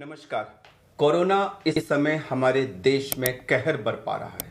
नमस्कार। कोरोना इस समय हमारे देश में कहर बरपा रहा है।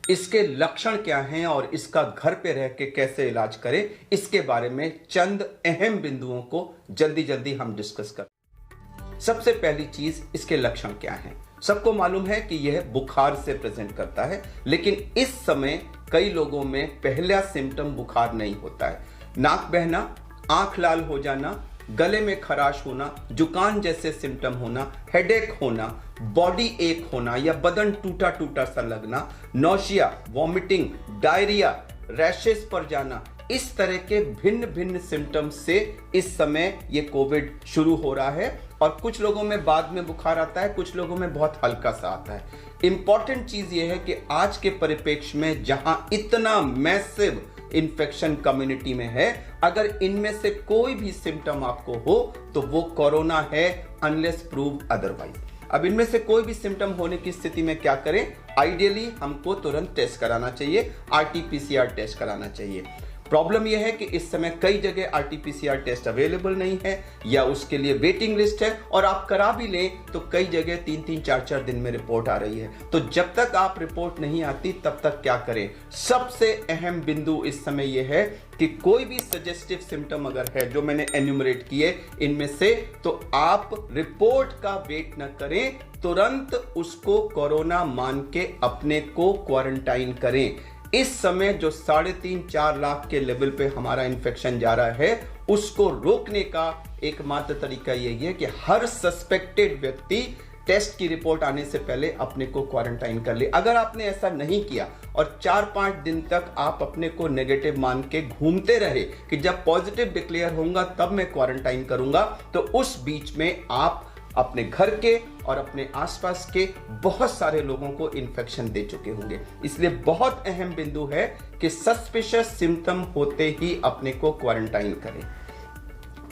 इसके लक्षण क्या हैं और इसका घर पे रह के कैसे इलाज करें, इसके बारे में चंद अहम बिंदुओं को जल्दी जल्दी हम डिस्कस करें। सबसे पहली चीज, इसके लक्षण क्या हैं। सबको मालूम है कि यह बुखार से प्रेजेंट करता है, लेकिन इस समय कई लोगों में पहला सिम्टम बुखार नहीं होता है। नाक बहना, आंख लाल हो जाना, गले में खराश होना, जुकाम जैसे सिम्टम होना, हेडेक होना, बॉडी एक होना या बदन टूटा टूटा सा लगना, नौशिया, वॉमिटिंग, डायरिया, रैशेस पर जाना, इस तरह के भिन्न भिन्न सिम्टम्स से इस समय ये कोविड शुरू हो रहा है। और कुछ लोगों में बाद में बुखार आता है, कुछ लोगों में बहुत हल्का सा आता है। इंपॉर्टेंट चीज ये है कि आज के परिप्रेक्ष्य में जहां इतना मैसिव इन्फेक्शन कम्युनिटी में है, अगर इनमें से कोई भी सिम्टम आपको हो तो वो कोरोना है, अनलेस प्रूव अदरवाइज। अब इनमें से कोई भी सिम्टम होने की स्थिति में क्या करें? आइडियली हमको तुरंत टेस्ट कराना चाहिए, आरटी-पीसीआर टेस्ट कराना चाहिए। प्रॉब्लम यह है कि इस समय कई जगह आरटी-पीसीआर टेस्ट अवेलेबल नहीं है या उसके लिए वेटिंग लिस्ट है, और आप करा भी लें तो कई जगह 3-3, 4-4 दिन में रिपोर्ट आ रही है। तो जब तक आप रिपोर्ट नहीं आती तब तक क्या करें? सबसे अहम बिंदु इस समय यह है कि कोई भी सजेस्टिव सिम्टम अगर है जो मैंने एन्यूमरेट किए इनमें से, तो आप रिपोर्ट का वेट न करें, तुरंत उसको कोरोना मान के अपने को क्वारंटाइन करें। इस समय जो 3.5-4 लाख के लेवल पे हमारा इन्फेक्शन जा रहा है, उसको रोकने का एकमात्र तरीका यही है कि हर सस्पेक्टेड व्यक्ति टेस्ट की रिपोर्ट आने से पहले अपने को क्वारंटाइन कर ले। अगर आपने ऐसा नहीं किया और 4-5 दिन तक आप अपने को नेगेटिव मान के घूमते रहे कि जब पॉजिटिव डिक्लेयर होगा तब मैं क्वारंटाइन करूंगा, तो उस बीच में आप अपने घर के और अपने आसपास के बहुत सारे लोगों को इन्फेक्शन दे चुके होंगे। इसलिए बहुत अहम बिंदु है कि सस्पिशियस सिम्टम होते ही अपने को क्वारंटाइन करें।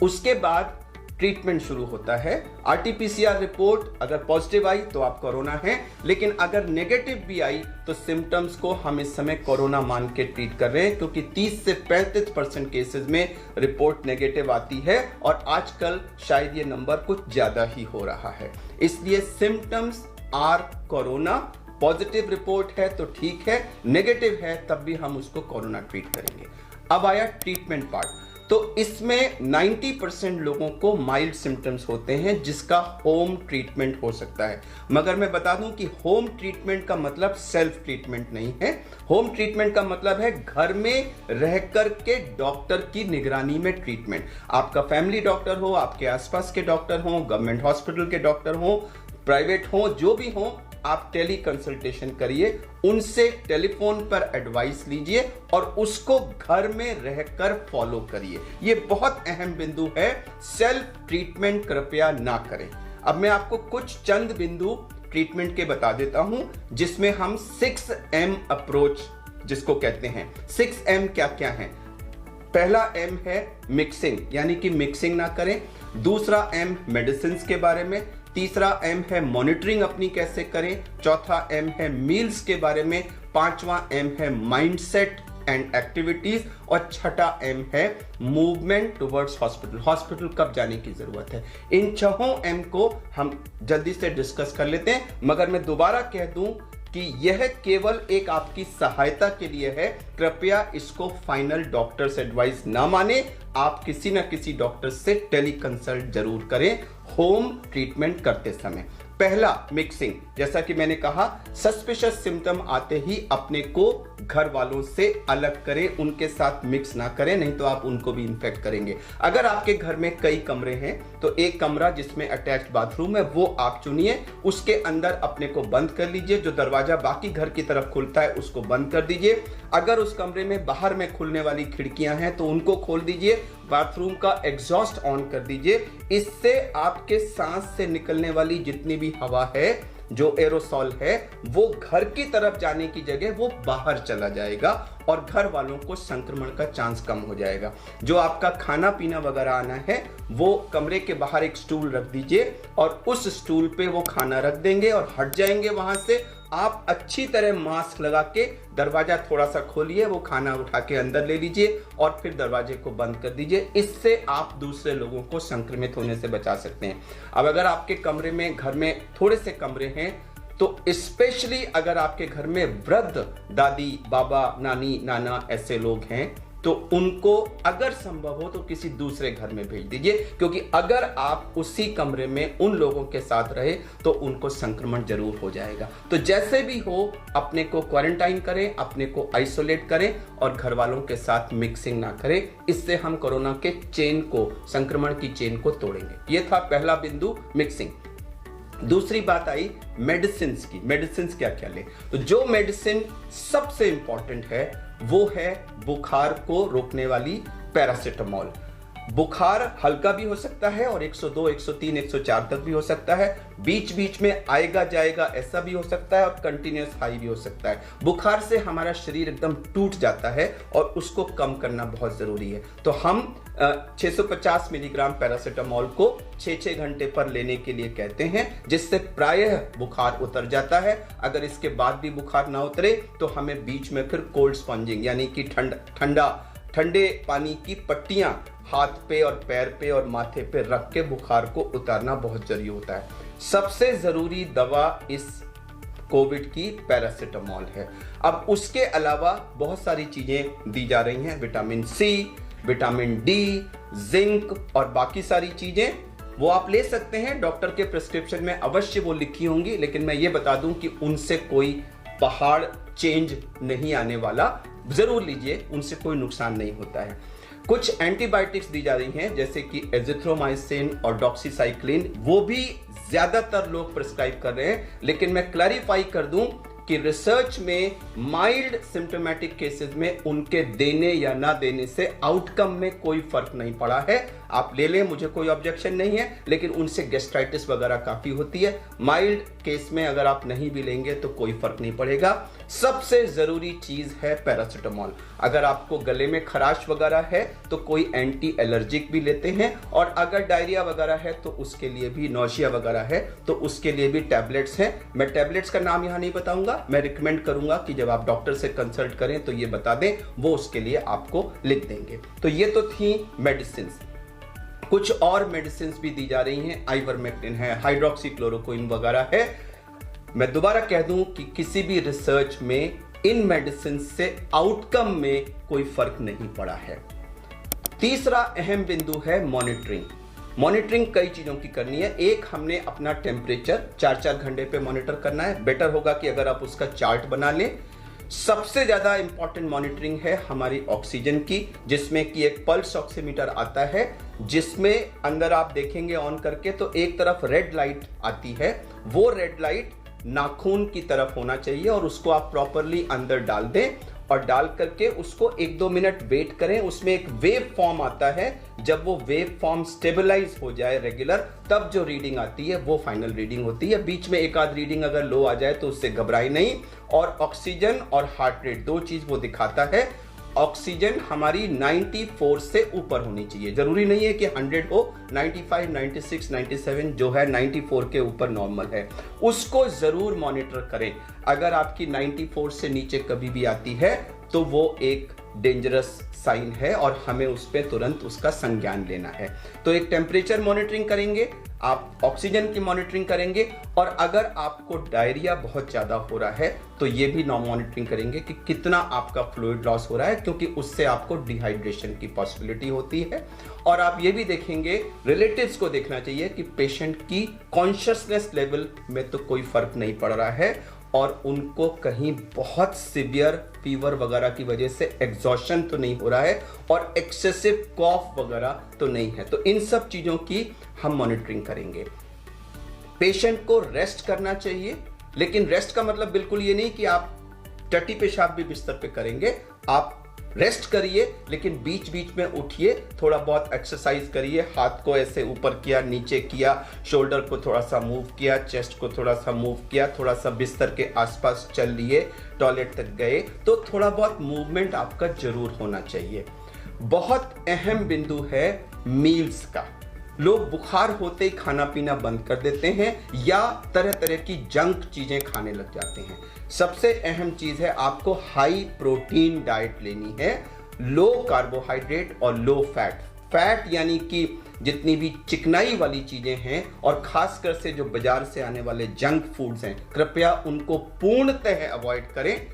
उसके बाद ट्रीटमेंट शुरू होता है। आरटी-पीसीआर रिपोर्ट अगर पॉजिटिव आई तो आप कोरोना हैं, लेकिन अगर नेगेटिव भी आई तो सिम्टम्स को हम इस समय कोरोना मान के ट्रीट कर रहे हैं, क्योंकि 30 से 35% केसेस में रिपोर्ट नेगेटिव आती है और आजकल शायद ये नंबर कुछ ज्यादा ही हो रहा है। इसलिए symptoms are corona. Positive report है तो ठीक है, नेगेटिव है तब भी हम उसको कोरोना ट्रीट करेंगे। अब आया ट्रीटमेंट पार्ट। तो इसमें 90% लोगों को माइल्ड सिम्टम्स होते हैं जिसका होम ट्रीटमेंट हो सकता है। मगर मैं बता दूं कि होम ट्रीटमेंट का मतलब सेल्फ ट्रीटमेंट नहीं है। होम ट्रीटमेंट का मतलब है घर में रह कर के डॉक्टर की निगरानी में ट्रीटमेंट। आपका फैमिली डॉक्टर हो, आपके आसपास के डॉक्टर हो, गवर्नमेंट हॉस्पिटल के डॉक्टर हो, प्राइवेट हो, जो भी हो, आप टेली कंसल्टेशन करिए, उनसे टेलीफोन पर एडवाइस लीजिए और उसको घर में रहकर फॉलो करिए। ये बहुत अहम बिंदु है। सेल्फ ट्रीटमेंट कृपया ना करें। अब मैं आपको कुछ चंद बिंदु ट्रीटमेंट के बता देता हूं, जिसमें हम 6M अप्रोच जिसको कहते हैं। 6M क्या क्या है? पहला M है मिक्सिंग, यानी कि मिक्सिंग ना करें। दूसरा M मेडिसिन के बारे में। तीसरा M है मॉनिटरिंग अपनी कैसे करें। चौथा M है मील्स के बारे में। पांचवा M है माइंडसेट एंड एक्टिविटीज। और छठा M है मूवमेंट टुवर्ड्स हॉस्पिटल। हॉस्पिटल कब जाने की जरूरत है। इन 6 M को हम जल्दी से डिस्कस कर लेते हैं, मगर मैं दोबारा कह दूं कि यह केवल एक आपकी सहायता के लिए है। कृपया इसको फाइनल डॉक्टर से एडवाइस ना माने। आप किसी न किसी डॉक्टर से टेली कंसल्ट जरूर करें होम ट्रीटमेंट करते समय। पहला मिक्सिंग, जैसा कि मैंने कहा, सस्पिशियस सिम्टम आते ही अपने को घर वालों से अलग करें, उनके साथ मिक्स ना करें, नहीं तो आप उनको भी इन्फेक्ट करेंगे। अगर आपके घर में कई कमरे हैं तो एक कमरा जिसमें अटैच्ड बाथरूम है वो आप चुनिए, उसके अंदर अपने को बंद कर लीजिए। जो दरवाजा बाकी घर की तरफ खुलता है उसको बंद कर दीजिए। अगर उस कमरे में बाहर में खुलने वाली खिड़कियां हैं तो उनको खोल दीजिए। बाथरूम का एग्जॉस्ट ऑन कर दीजिए। इससे आपके सांस से निकलने वाली जितनी भी हवा है, जो एरोसॉल है, वो घर की तरफ जाने की जगह वो बाहर चला जाएगा और घर वालों को संक्रमण का चांस कम हो जाएगा। जो आपका खाना पीना वगैरह आना है वो कमरे के बाहर एक स्टूल रख दीजिए और उस स्टूल पे वो खाना रख देंगे और हट जाएंगे वहां से। आप अच्छी तरह मास्क लगा के दरवाजा थोड़ा सा खोलिए, वो खाना उठा के अंदर ले लीजिए और फिर दरवाजे को बंद कर दीजिए। इससे आप दूसरे लोगों को संक्रमित होने से बचा सकते हैं। अब अगर आपके कमरे में, घर में थोड़े से कमरे हैं तो स्पेशली अगर आपके घर में वृद्ध दादी, बाबा, नानी, नाना ऐसे लोग हैं तो उनको अगर संभव हो तो किसी दूसरे घर में भेज दीजिए, क्योंकि अगर आप उसी कमरे में उन लोगों के साथ रहे तो उनको संक्रमण जरूर हो जाएगा। तो जैसे भी हो अपने को क्वारंटाइन करें, अपने को आइसोलेट करें और घर वालों के साथ मिक्सिंग ना करें। इससे हम कोरोना के चेन को, संक्रमण की चेन को तोड़ेंगे। ये था पहला बिंदु, मिक्सिंग। दूसरी बात आई मेडिसिन की। मेडिसिन क्या क्या ले? तो जो मेडिसिन सबसे इंपॉर्टेंट है वो है बुखार को रोकने वाली पैरासिटामोल। बुखार हल्का भी हो सकता है और 102, 103, 104 तक भी हो सकता है। बीच बीच में आएगा जाएगा ऐसा भी हो सकता है और कंटिन्यूस हाई भी हो सकता है। बुखार से हमारा शरीर एकदम टूट जाता है और उसको कम करना बहुत जरूरी है। तो हम 650 मिलीग्राम पैरासिटामोल को 6-6 घंटे पर लेने के लिए कहते हैं, जिससे प्रायः बुखार उतर जाता है। अगर इसके बाद भी बुखार ना उतरे तो हमें बीच में फिर कोल्ड स्पंजिंग यानी कि ठंडे पानी की पट्टियां हाथ पे और पैर पे और माथे पे रख के बुखार को उतारना बहुत जरूरी होता है। सबसे जरूरी दवा इस कोविड की पैरासिटामोल है। अब उसके अलावा बहुत सारी चीजें दी जा रही हैं, vitamin C, vitamin D, zinc और बाकी सारी चीजें, वो आप ले सकते हैं। डॉक्टर के प्रिस्क्रिप्शन में अवश्य वो लिखी होंगी, लेकिन मैं ये बता दूं कि उनसे कोई पहाड़ चेंज नहीं आने वाला। जरूर लीजिए, उनसे कोई नुकसान नहीं होता है। कुछ एंटीबायोटिक्स दी जा रही हैं जैसे कि एजिथ्रोमाइसिन और डॉक्सीसाइक्लिन, वो भी ज्यादातर लोग प्रिस्क्राइब कर रहे हैं। लेकिन मैं क्लैरिफाई कर दूं कि रिसर्च में माइल्ड सिम्टोमेटिक केसेस में उनके देने या ना देने से आउटकम में कोई फर्क नहीं पड़ा है। आप ले लें, मुझे कोई ऑब्जेक्शन नहीं है, लेकिन उनसे गैस्ट्राइटिस वगैरह काफी होती है। माइल्ड केस में अगर आप नहीं भी लेंगे तो कोई फर्क नहीं पड़ेगा। सबसे जरूरी चीज है पैरासिटामोल। अगर आपको गले में खराश वगैरह है तो कोई एंटी एलर्जिक भी लेते हैं, और अगर डायरिया वगैरह है तो उसके लिए भी, नौशिया वगैरह है तो उसके लिए भी टैबलेट्स हैं। मैं टैबलेट्स का नाम यहां नहीं बताऊंगा, मैं रिकमेंड करूंगा कि जब आप डॉक्टर से कंसल्ट करें तो ये बता दें, वो उसके लिए आपको लिख देंगे। तो ये तो थी मेडिसिन। कुछ और मेडिसिन भी दी जा रही हैं, आइवरमेक्टिन है, हाइड्रोक्सीक्लोरोक्विन वगैरह है। मैं दोबारा कह दूं कि किसी भी रिसर्च में इन मेडिसिन से आउटकम में कोई फर्क नहीं पड़ा है। तीसरा अहम बिंदु है मॉनिटरिंग। मॉनिटरिंग कई चीजों की करनी है। एक, हमने अपना टेम्परेचर 4-4 घंटे पे मॉनिटर करना है। बेटर होगा कि अगर आप उसका चार्ट बना लें। सबसे ज्यादा इंपॉर्टेंट मॉनिटरिंग है हमारी ऑक्सीजन की, जिसमें कि एक पल्स ऑक्सीमीटर आता है, जिसमें अंदर आप देखेंगे ऑन करके तो एक तरफ रेड लाइट आती है। वो रेड लाइट नाखून की तरफ होना चाहिए और उसको आप प्रॉपरली अंदर डाल दें और डाल करके उसको 1-2 मिनट वेट करें। उसमें एक वेव फॉर्म आता है, जब वो वेव फॉर्म स्टेबलाइज हो जाए रेगुलर, तब जो रीडिंग आती है वो फाइनल रीडिंग होती है। बीच में एक आध रीडिंग अगर लो आ जाए तो उससे घबराई नहीं। और ऑक्सीजन और हार्ट रेट, दो चीज वो दिखाता है। ऑक्सीजन हमारी 94 से ऊपर होनी चाहिए, जरूरी नहीं है कि 100 हो, 95, 96, 97 जो है 94 के ऊपर नॉर्मल है, उसको जरूर मॉनिटर करें। अगर आपकी 94 से नीचे कभी भी आती है तो वो एक डेंजरस साइन है और हमें उस पर तुरंत उसका संज्ञान लेना है। तो एक टेम्परेचर मॉनिटरिंग करेंगे, आप ऑक्सीजन की मॉनिटरिंग करेंगे, और अगर आपको डायरिया बहुत ज्यादा हो रहा है तो ये भी मॉनिटरिंग करेंगे कि कितना आपका फ्लूइड लॉस हो रहा है, क्योंकि उससे आपको डिहाइड्रेशन की पॉसिबिलिटी होती है। और आप ये भी देखेंगे, रिलेटिव्स को देखना चाहिए कि पेशेंट की कॉन्शियसनेस लेवल में तो कोई फर्क नहीं पड़ रहा है और उनको कहीं बहुत सीवियर फीवर वगैरह की वजह से एग्जॉशन तो नहीं हो रहा है और एक्सेसिव कॉफ वगैरह तो नहीं है। तो इन सब चीजों की हम मॉनिटरिंग करेंगे। पेशेंट को रेस्ट करना चाहिए, लेकिन रेस्ट का मतलब बिल्कुल ये नहीं कि आप टट्टी पेशाब भी बिस्तर पे करेंगे। आप रेस्ट करिए, लेकिन बीच बीच में उठिए, थोड़ा बहुत एक्सरसाइज करिए, हाथ को ऐसे ऊपर किया, नीचे किया, शोल्डर को थोड़ा सा मूव किया, चेस्ट को थोड़ा सा मूव किया, थोड़ा सा बिस्तर के आसपास चल लिए, टॉयलेट तक गए, तो थोड़ा बहुत मूवमेंट आपका जरूर होना चाहिए। बहुत अहम बिंदु है मील्स का। लोग बुखार होते ही खाना पीना बंद कर देते हैं या तरह तरह की जंक चीजें खाने लग जाते हैं। सबसे अहम चीज है आपको हाई प्रोटीन डाइट लेनी है, लो कार्बोहाइड्रेट और लो फैट। फैट यानी कि जितनी भी चिकनाई वाली चीजें हैं और खासकर से जो बाजार से आने वाले जंक फूड्स हैं, कृपया उनको पूर्णतः अवॉइड करें।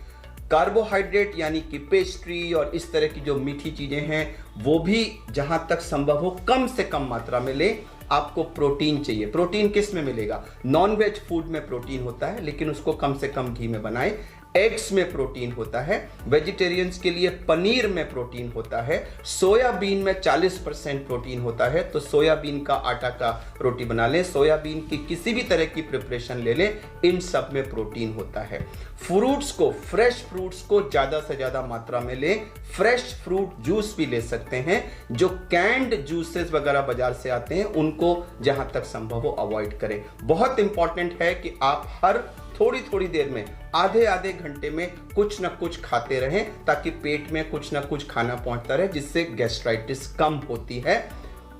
कार्बोहाइड्रेट यानी कि पेस्ट्री और इस तरह की जो मीठी चीजें हैं वो भी जहां तक संभव हो कम से कम मात्रा में लें। आपको प्रोटीन चाहिए। प्रोटीन किस में मिलेगा? नॉन वेज फूड में प्रोटीन होता है, लेकिन उसको कम से कम घी में बनाएं। एग्स में प्रोटीन होता है, वेजिटेरियंस के लिए पनीर में प्रोटीन होता है, सोयाबीन में 40% प्रोटीन होता है, तो सोयाबीन का आटा का रोटी बना लें, सोयाबीन की किसी भी तरह की प्रिपरेशन ले लें, इन सब में प्रोटीन होता है। फ्रूट्स को, फ्रेश फ्रूट्स को ज्यादा से ज्यादा मात्रा में लें। फ्रेश फ्रूट जूस भी ले सकते हैं। जो कैंड जूसेस वगैरह बाजार से आते हैं उनको जहां तक संभव हो अवॉइड करें। बहुत इंपॉर्टेंट है कि आप हर थोड़ी थोड़ी देर में, आधे आधे घंटे में कुछ ना कुछ खाते रहें, ताकि पेट में कुछ ना कुछ खाना पहुंचता रहे, जिससे गैस्ट्राइटिस कम होती है।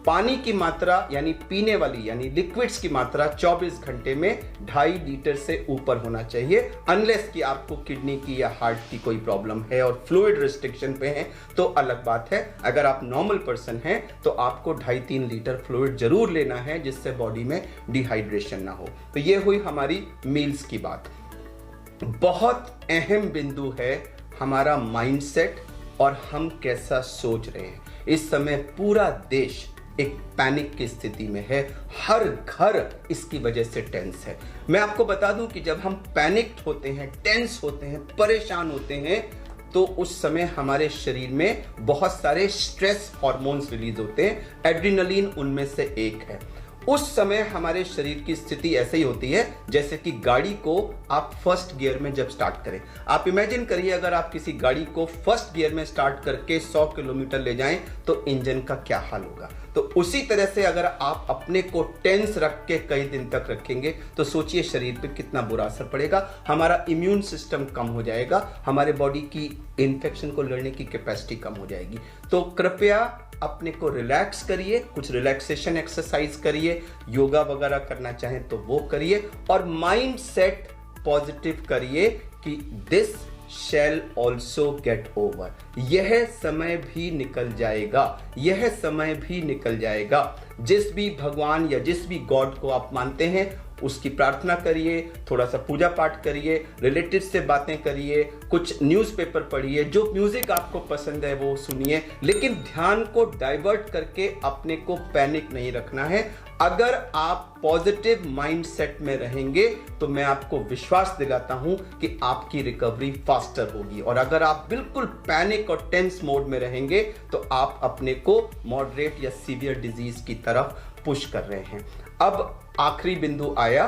पानी की मात्रा यानी पीने वाली यानी लिक्विड्स की मात्रा 24 घंटे में 2.5 लीटर से ऊपर होना चाहिए, अनलेस कि आपको किडनी की या हार्ट की कोई प्रॉब्लम है और फ्लूइड रिस्ट्रिक्शन पे है तो अलग बात है। अगर आप नॉर्मल पर्सन हैं तो आपको 2.5-3 लीटर फ्लूइड जरूर लेना है, जिससे बॉडी में डिहाइड्रेशन ना हो। तो ये हुई हमारी मील्स की बात। बहुत अहम बिंदु है हमारा माइंडसेट और हम कैसा सोच रहे हैं। इस समय पूरा देश एक पैनिक की स्थिति में है, हर घर इसकी वजह से टेंस है। मैं आपको बता दूं कि जब हम पैनिक्ड होते हैं, टेंस होते हैं, परेशान होते हैं, तो उस समय हमारे शरीर में बहुत सारे स्ट्रेस हार्मोन्स रिलीज होते हैं। एड्रेनलिन उनमें से एक है। उस समय हमारे शरीर की स्थिति ऐसे ही होती है जैसे कि गाड़ी को आप फर्स्ट गियर में जब स्टार्ट करें। आप इमेजिन करिए अगर आप किसी गाड़ी को फर्स्ट गियर में स्टार्ट करके 100 किलोमीटर ले जाएं तो इंजन का क्या हाल होगा। तो उसी तरह से अगर आप अपने को टेंस रख के कई दिन तक रखेंगे तो सोचिए शरीर पे कितना बुरा असर पड़ेगा। हमारा इम्यून सिस्टम कम हो जाएगा, हमारे बॉडी की इन्फेक्शन को लड़ने की कैपेसिटी कम हो जाएगी। तो कृपया अपने को रिलैक्स करिए, कुछ रिलैक्सेशन एक्सरसाइज करिए, योगा वगैरह करना चाहें तो वो करिए, और माइंड सेट पॉजिटिव करिए कि this shall also get over. यह समय भी निकल जाएगा, यह समय भी निकल जाएगा। जिस भी भगवान या जिस भी गॉड को आप मानते हैं उसकी प्रार्थना करिए, थोड़ा सा पूजा पाठ करिए, रिलेटिव से बातें करिए, कुछ न्यूज़पेपर पढ़िए, जो म्यूजिक आपको पसंद है वो सुनिए, लेकिन ध्यान को डाइवर्ट करके अपने को पैनिक नहीं रखना है। अगर आप पॉजिटिव माइंडसेट में रहेंगे तो मैं आपको विश्वास दिलाता हूं कि आपकी रिकवरी फास्टर होगी, और अगर आप बिल्कुल पैनिक और टेंस मोड में रहेंगे तो आप अपने को मॉडरेट या सीवियर डिजीज की तरफ पुश कर रहे हैं। अब आखिरी बिंदु आया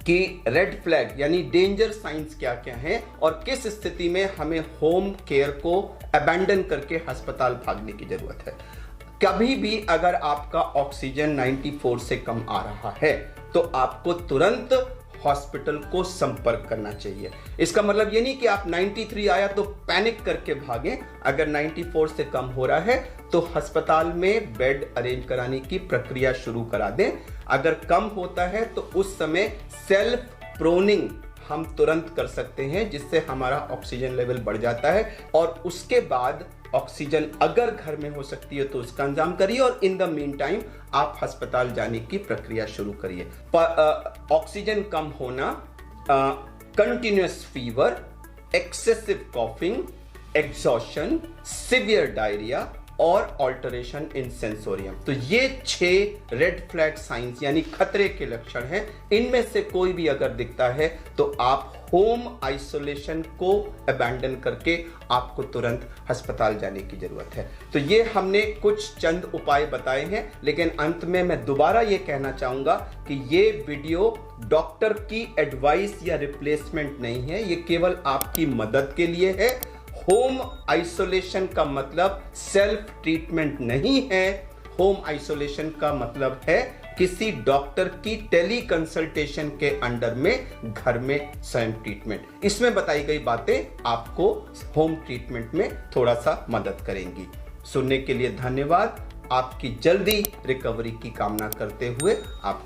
कि रेड फ्लैग यानी डेंजर साइंस क्या क्या हैं और किस स्थिति में हमें होम केयर को अबैंडन करके अस्पताल भागने की जरूरत है। कभी भी अगर आपका ऑक्सीजन 94 से कम आ रहा है तो आपको तुरंत हॉस्पिटल को संपर्क करना चाहिए। इसका मतलब ये नहीं कि आप 93 आया तो पैनिक करके भागें। अगर 94 से कम हो रहा है तो अस्पताल में बेड अरेंज कराने की प्रक्रिया शुरू करा दें। अगर कम होता है तो उस समय सेल्फ प्रोनिंग हम तुरंत कर सकते हैं, जिससे हमारा ऑक्सीजन लेवल बढ़ जाता है, और उसके बाद ऑक्सीजन अगर घर में हो सकती है तो उसका इंतजाम करिए, और इन द मीन टाइम आप अस्पताल जाने की प्रक्रिया शुरू करिए। ऑक्सीजन कम होना, continuous fever, excessive coughing, exhaustion, severe diarrhoea और ऑल्टरेशन इन सेंसोरियम, तो ये 6 रेड फ्लैग साइंस यानी खतरे के लक्षण हैं। इनमें से कोई भी अगर दिखता है तो आप होम आइसोलेशन को अबैंडन करके आपको तुरंत अस्पताल जाने की जरूरत है। तो ये हमने कुछ चंद उपाय बताए हैं, लेकिन अंत में मैं दोबारा ये कहना चाहूंगा कि ये वीडियो डॉक्टर की एडवाइस या रिप्लेसमेंट नहीं है, ये केवल आपकी मदद के लिए है। होम आइसोलेशन का मतलब सेल्फ ट्रीटमेंट नहीं है। होम आइसोलेशन का मतलब है किसी डॉक्टर की टेली कंसल्टेशन के अंडर में घर में स्वयं ट्रीटमेंट। इसमें बताई गई बातें आपको होम ट्रीटमेंट में थोड़ा सा मदद करेंगी। सुनने के लिए धन्यवाद। आपकी जल्दी रिकवरी की कामना करते हुए आप